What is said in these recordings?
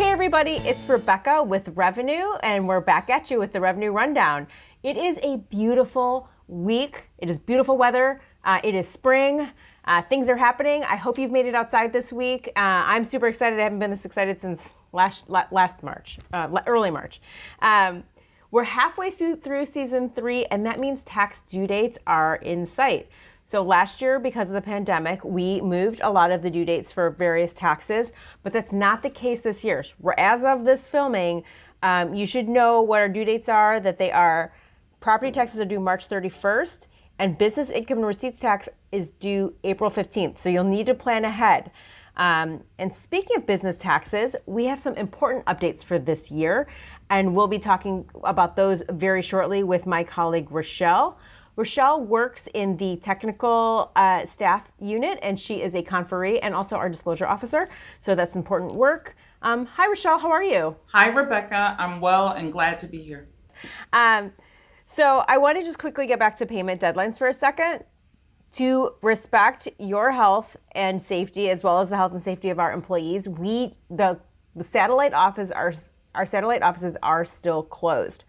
Hey everybody, it's Rebecca with Revenue, and we're back at you with the Revenue Rundown. It is a beautiful week. It is beautiful weather. It is spring. Things are happening. I hope you've made it outside this week. I'm super excited. I haven't been this excited since last March, early March. We're halfway through season 3, and that means tax due dates are in sight. So last year, because of the pandemic, we moved a lot of the due dates for various taxes, but that's not the case this year. As of this filming, you should know what our due dates are, that they are property taxes are due March 31st, and business income and receipts tax is due April 15th. So you'll need to plan ahead. And speaking of business taxes, we have some important updates for this year, and we'll be talking about those very shortly with my colleague, Rechelle. Rechelle works in the technical staff unit, and she is a conferee and also our disclosure officer. So that's important work. Hi, Rechelle. How are you? Hi, Rebecca. I'm well and glad to be here. So I want to just quickly get back to payment deadlines for a second. To respect your health and safety, as well as the health and safety of our employees, the satellite office our satellite offices are still closed.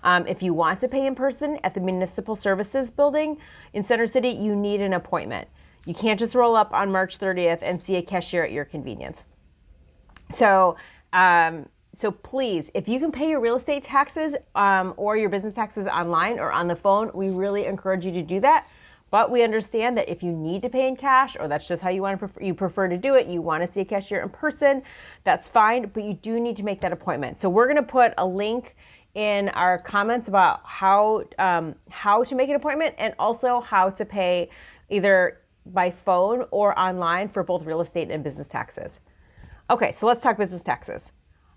If you want to pay in person at the Municipal Services Building in Center City, you need an appointment. You can't just roll up on March 30th and see a cashier at your convenience. So please, if you can pay your real estate taxes or your business taxes online or on the phone, we really encourage you to do that. But we understand that if you need to pay in cash, or that's just how you prefer to do it, you want to see a cashier in person, that's fine, but you do need to make that appointment. So we're going to put a link in our comments about how to make an appointment, and also how to pay either by phone or online for both real estate and business taxes. Okay, so let's talk business taxes.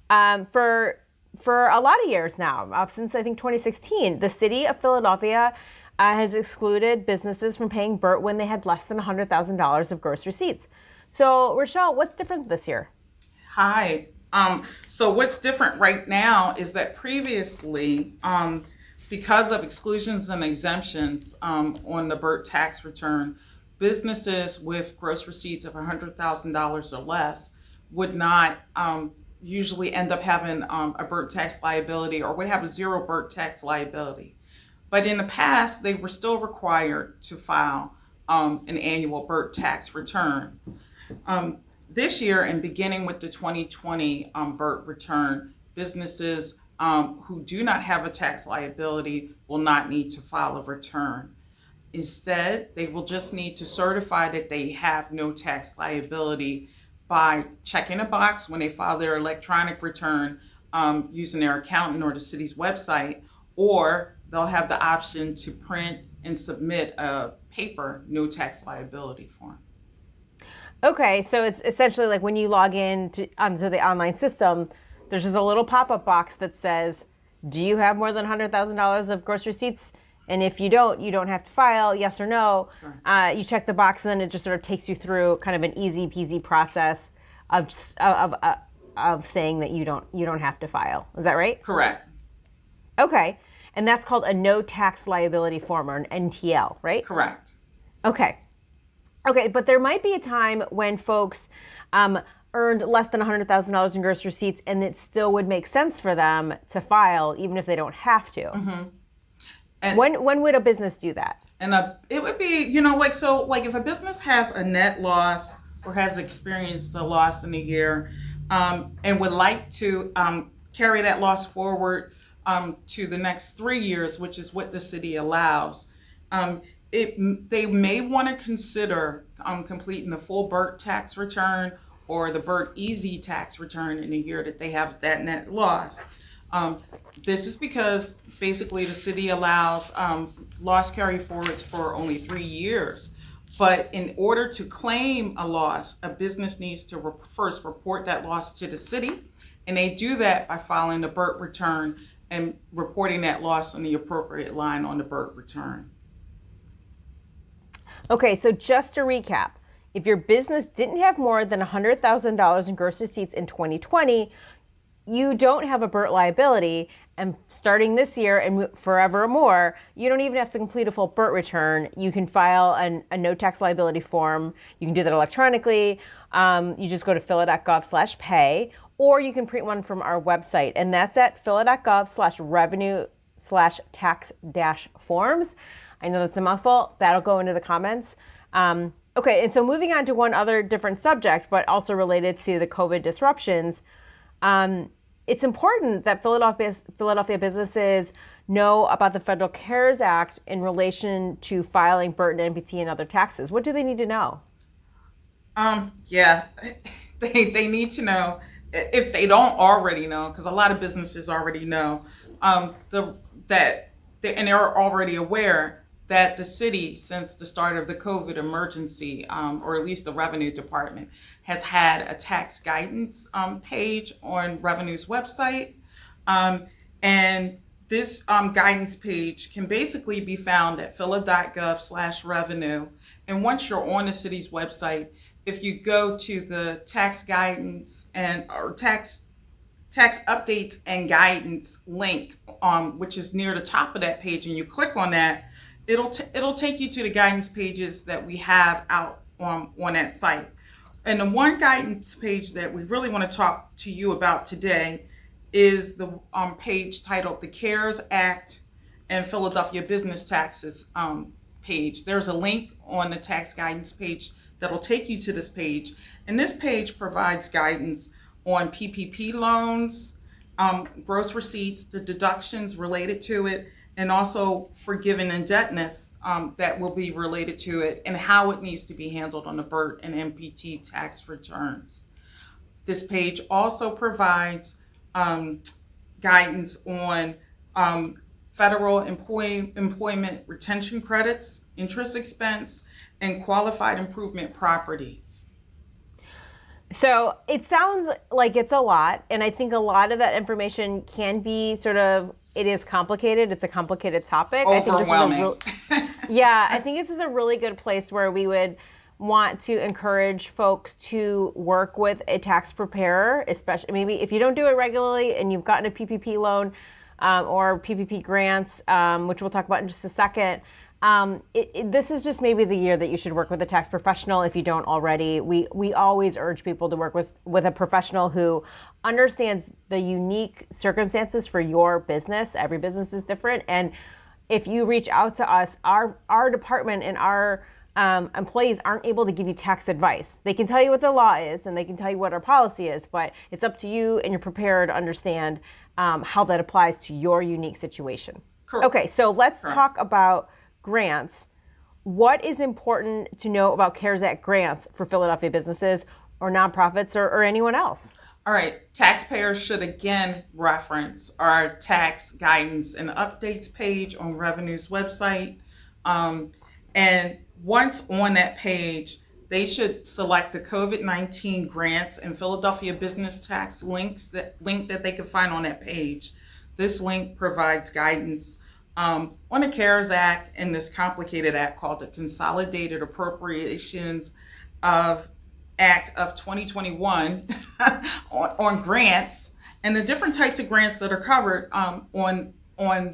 For a lot of years now, since I think 2016, the city of Philadelphia has excluded businesses from paying BERT when they had less than $100,000 of gross receipts. So, Rechelle, what's different this year? Hi. So what's different right now is that previously, because of exclusions and exemptions on the BERT tax return, businesses with gross receipts of $100,000 or less would not usually end up having a BERT tax liability, or would have a zero BERT tax liability. But in the past, they were still required to file an annual BERT tax return. This year, and beginning with the 2020 BERT return, businesses who do not have a tax liability will not need to file a return. Instead, they will just need to certify that they have no tax liability by checking a box when they file their electronic return using their accountant or the city's website, or they'll have the option to print and submit a paper no tax liability form. Okay, so it's essentially like when you log in onto the online system, there's just a little pop-up box that says, do you have more than $100,000 of gross receipts? And if you don't have to file, yes or no. Sure. You check the box, and then it just sort of takes you through kind of an easy peasy process of saying that you don't have to file. Is that right? Correct. Okay. And that's called a no tax liability form, or an NTL, right? Correct. Okay, but there might be a time when folks earned less than $100,000 in gross receipts, and it still would make sense for them to file, even if they don't have to. Mm-hmm. And when would a business do that? And it would be, if a business has a net loss or has experienced a loss in a year, and would like to carry that loss forward to the next 3 years, which is what the city allows, they may want to consider completing the full BERT tax return or the BERT Easy tax return in a year that they have that net loss. This is because basically the city allows loss carry forwards for only 3 years. But in order to claim a loss, a business needs to first report that loss to the city, and they do that by filing the BERT return and reporting that loss on the appropriate line on the BERT return. Okay, so just to recap, if your business didn't have more than $100,000 in gross receipts in 2020, you don't have a BERT liability, and starting this year and forevermore, you don't even have to complete a full BERT return. You can file a no tax liability form. You can do that electronically. You just go to phila.gov/pay, or you can print one from our website, and that's at phila.gov/revenue/tax-forms. I know that's a mouthful. That'll go into the comments. Okay, and so moving on to one other different subject, but also related to the COVID disruptions, it's important that Philadelphia businesses know about the Federal CARES Act in relation to filing BERT and NPT and other taxes. What do they need to know? Yeah, they need to know, if they don't already know, because a lot of businesses already know, and they're already aware that the city, since the start of the COVID emergency, or at least the Revenue Department, has had a tax guidance page on Revenue's website. And this guidance page can basically be found at phila.gov/revenue. And once you're on the city's website, if you go to the tax guidance or tax updates and guidance link, which is near the top of that page, and you click on that, it'll take you to the guidance pages that we have out on that site. And the one guidance page that we really want to talk to you about today is the page titled the CARES Act and Philadelphia Business Taxes page. There's a link on the tax guidance page that'll take you to this page. And this page provides guidance on PPP loans, gross receipts, the deductions related to it, and also forgiven indebtedness that will be related to it, and how it needs to be handled on the BERT and NPT tax returns. This page also provides guidance on federal employment retention credits, interest expense, and qualified improvement properties. So it sounds like it's a lot, and I think a lot of that information can be it is complicated. It's a complicated topic. Overwhelming. I think this is a really good place where we would want to encourage folks to work with a tax preparer, especially maybe if you don't do it regularly and you've gotten a PPP loan or PPP grants, which we'll talk about in just a second. This is just maybe the year that you should work with a tax professional if you don't already. We always urge people to work with a professional who understands the unique circumstances for your business. Every business is different. And if you reach out to us, our department and our employees aren't able to give you tax advice. They can tell you what the law is and they can tell you what our policy is, but it's up to you and you're prepared to understand how that applies to your unique situation. Correct. Okay, so let's talk about grants. What is important to know about CARES Act grants for Philadelphia businesses or nonprofits or anyone else? All right, taxpayers should again reference our tax guidance and updates page on Revenue's website. And once on that page, they should select the COVID-19 grants and Philadelphia business tax link that they can find on that page. This link provides guidance on the CARES Act and this complicated act called the Consolidated Appropriations Act of 2021 on grants, and the different types of grants that are covered on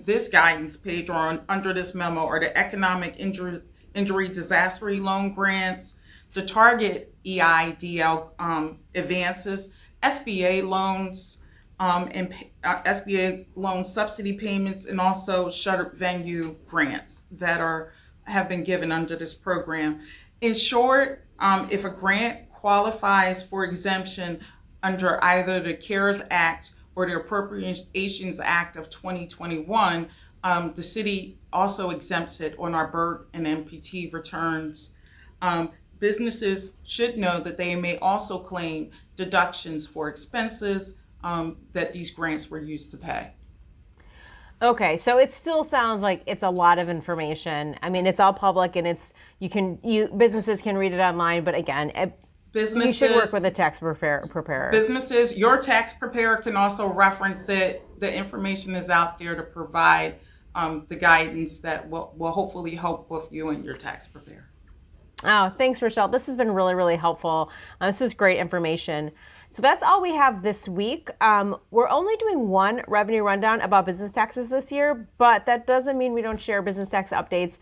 this guidance page or under this memo are the economic injury disaster loan grants, the Target EIDL advances, SBA loans, and SBA loan subsidy payments, and also shuttered venue grants that have been given under this program. In short, if a grant qualifies for exemption under either the CARES Act or the Appropriations Act of 2021, the city also exempts it on our BERT and NPT returns. Businesses should know that they may also claim deductions for expenses that these grants were used to pay. Okay, so it still sounds like it's a lot of information. I mean, it's all public, and businesses can read it online. But again, you should work with a tax preparer. Businesses, your tax preparer can also reference it. The information is out there to provide the guidance that will hopefully help with you and your tax preparer. Oh, thanks, Rechelle. This has been really, really helpful. This is great information. So that's all we have this week. We're only doing one revenue rundown about business taxes this year, but that doesn't mean we don't share business tax updates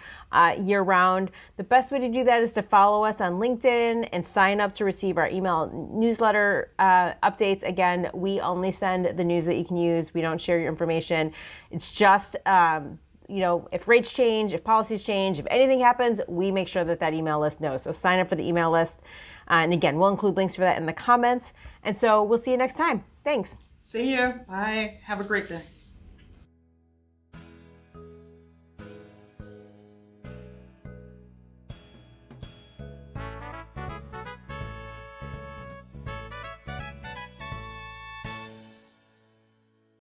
year round. The best way to do that is to follow us on LinkedIn and sign up to receive our email newsletter updates. Again, we only send the news that you can use. We don't share your information. It's just if rates change, if policies change, if anything happens, we make sure that email list knows. So sign up for the email list. And again, we'll include links for that in the comments. And so we'll see you next time. Thanks. See you. Bye. Have a great day.